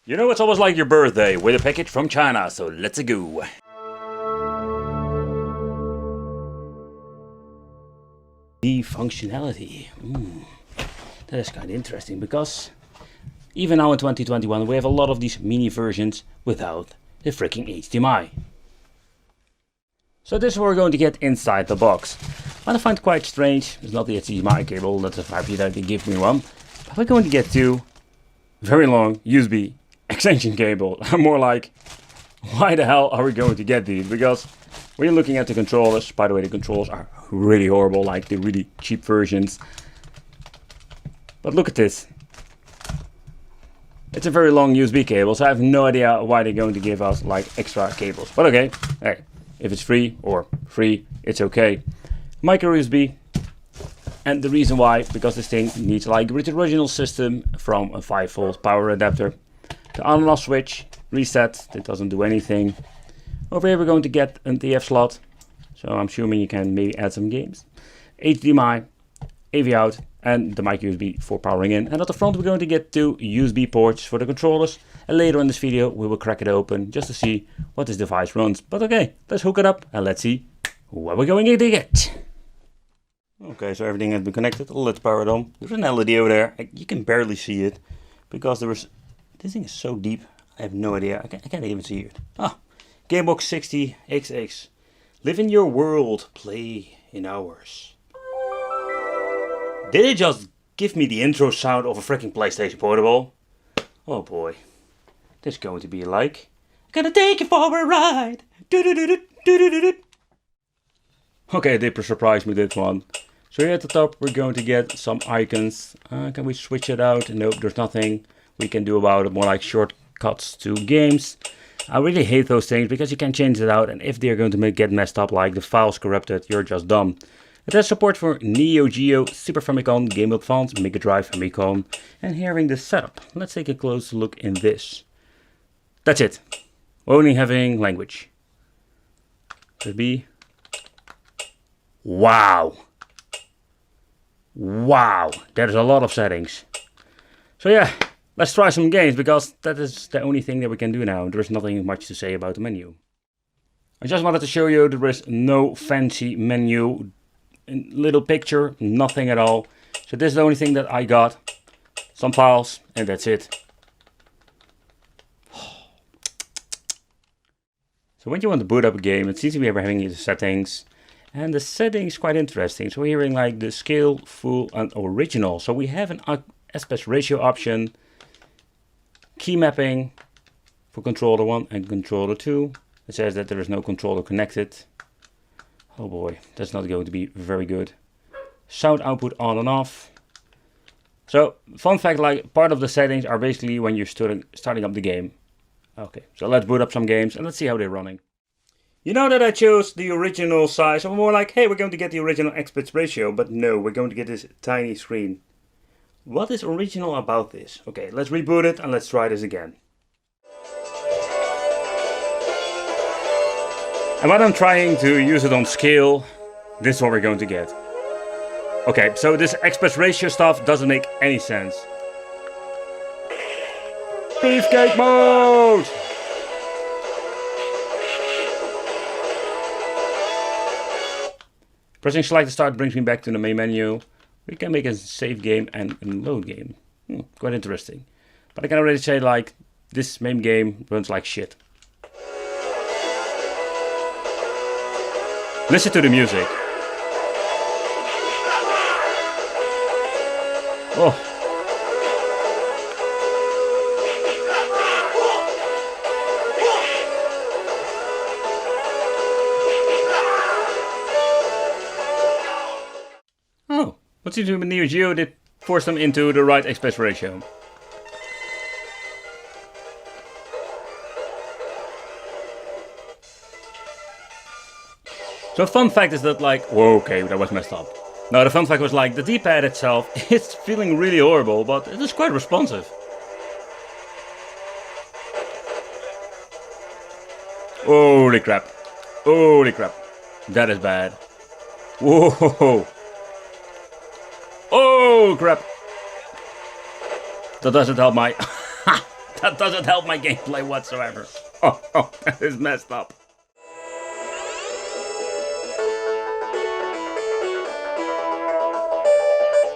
You know, it's almost like your birthday with a package from China, so let's go. The functionality. That is kind of interesting because even now in 2021 we have a lot of these mini versions without the freaking HDMI. So this is what we're going to get inside the box. What I find quite strange, it's not the HDMI cable, that's a 5G that they give me one. But we're going to get two very long USB extension cable. I'm more like, why the hell are we going to get these? Because when you're looking at the controllers, by the way, the controls are really horrible, like the really cheap versions. But look at this. It's a very long USB cable, so I have no idea why they're going to give us like extra cables. But okay, hey, if it's free, it's okay. Micro USB. And the reason why, because this thing needs like the original system from a 5-volt power adapter. The on and off switch, reset, it doesn't do anything. Over here we're going to get an TF slot, so I'm assuming you can maybe add some games. HDMI, AV out, and the micro USB for powering in. And at the front we're going to get two USB ports for the controllers. And later in this video we will crack it open just to see what this device runs. But okay, let's hook it up and let's see what we're going to get. Okay, so everything has been connected. Let's power it on. There's an LED over there. You can barely see it because this thing is so deep. I have no idea. I can't even see it. Ah, Gamebox 60XX. Live in your world, play in ours. Did it just give me the intro sound of a freaking PlayStation Portable? Oh boy. This is going to be like, gonna take you for a ride. Okay, they surprised me with this one. So here at the top we're going to get some icons. Can we switch it out? Nope, there's nothing we can do about it. More like shortcuts to games. I really hate those things because you can change it out, and if they're going to get messed up, like the files corrupted, you're just dumb. It has support for Neo Geo, Super Famicom, Game Boy Advance, Mega Drive, Famicom, and hearing the setup. Let's take a close look in this. That's it. Only having language. Could be. Wow. Wow, that is a lot of settings. So yeah, let's try some games because that is the only thing that we can do now. There is nothing much to say about the menu. I just wanted to show you there is no fancy menu, little picture, nothing at all. So this is the only thing that I got. Some files and that's it. So when you want to boot up a game, it seems to be having these settings. And the settings quite interesting. So we're hearing like the scale, full and original. So we have an aspect ratio option, key mapping for controller 1 and controller 2. It says that there is no controller connected. Oh boy, that's not going to be very good. Sound output on and off. So fun fact, like part of the settings are basically when you're starting up the game. Okay, so let's boot up some games and let's see how they're running. You know that I chose the original size. I'm more like, hey, we're going to get the original aspect ratio, but no, we're going to get this tiny screen. What is original about this? Okay, let's reboot it and let's try this again. And when I'm trying to use it on scale, this is what we're going to get. Okay, so this aspect ratio stuff doesn't make any sense. Beefcake mode! Pressing select to start brings me back to the main menu. We can make a save game and a load game. Quite interesting. But I can already say like, this main game runs like shit. Listen to the music. Oh. Oh, what seems to be with Neo Geo did force them into the right aspect ratio. So fun fact is that like, whoa, okay, that was messed up. No, the fun fact was like, the D-pad itself, it's feeling really horrible, but it is quite responsive. Holy crap. Holy crap. That is bad. Whoa. Oh crap. That doesn't help my That doesn't help my gameplay whatsoever. Oh, that is messed up.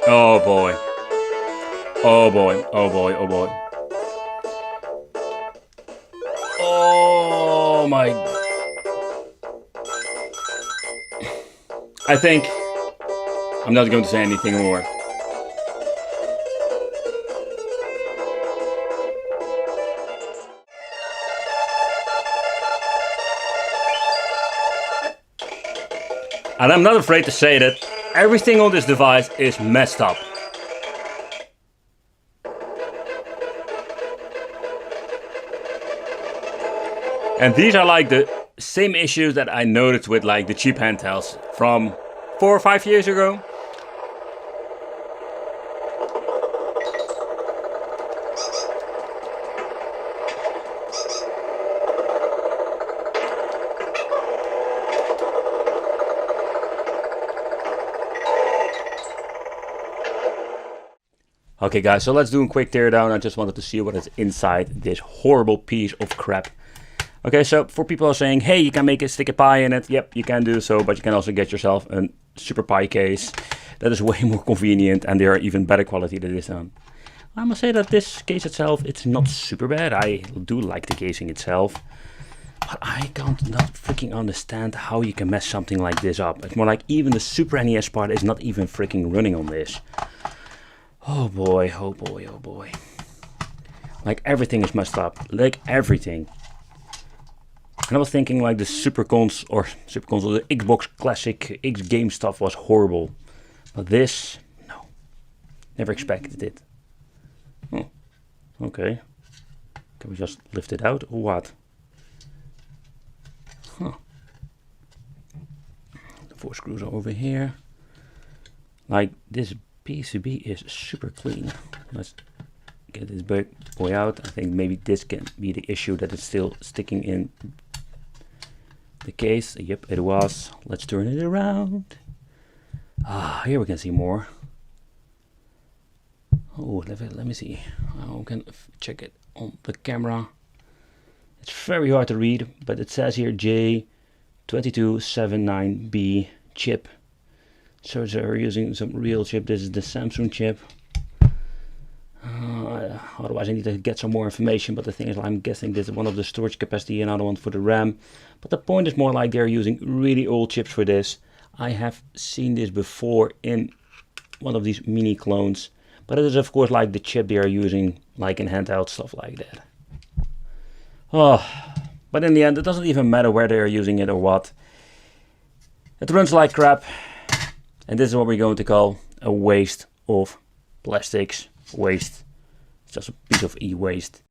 Oh boy. Oh boy, oh boy, oh boy. Oh my. I think I'm not going to say anything more. And I'm not afraid to say that everything on this device is messed up. And these are like the same issues that I noticed with like the cheap handhelds from 4 or 5 years ago. Okay guys, so let's do a quick teardown. I just wanted to see what is inside this horrible piece of crap. Okay, so for people who are saying, hey, you can make a stick a pie in it. Yep, you can do so, but you can also get yourself a Super Pi case. That is way more convenient and they are even better quality than this one. I must say that this case itself, it's not super bad. I do like the casing itself. But I can't not freaking understand how you can mess something like this up. It's more like even the Super NES part is not even freaking running on this. Oh boy, oh boy, oh boy. Like everything is messed up. Like everything. And I was thinking like the Super Console, the Xbox Classic X game stuff was horrible. But this, no. Never expected it. Oh, okay. Can we just lift it out or what? Huh. The 4 screws are over here. Like this PCB is super clean. Let's get this big boy out. I think maybe this can be the issue that it's still sticking in the case. Yep, it was. Let's turn it around. Ah, here we can see more. Oh, let me see. I can check it on the camera. It's very hard to read, but it says here J2279B chip. So they're using some real chip. This is the Samsung chip. Otherwise I need to get some more information, but the thing is, I'm guessing this is one of the storage capacity, another one for the RAM. But the point is more like they're using really old chips for this. I have seen this before in one of these mini clones, but it is of course like the chip they are using like in handheld stuff like that. Oh, but in the end it doesn't even matter where they are using it or what. It runs like crap, and this is what we're going to call a waste of plastics. Waste. It's just a piece of e-waste.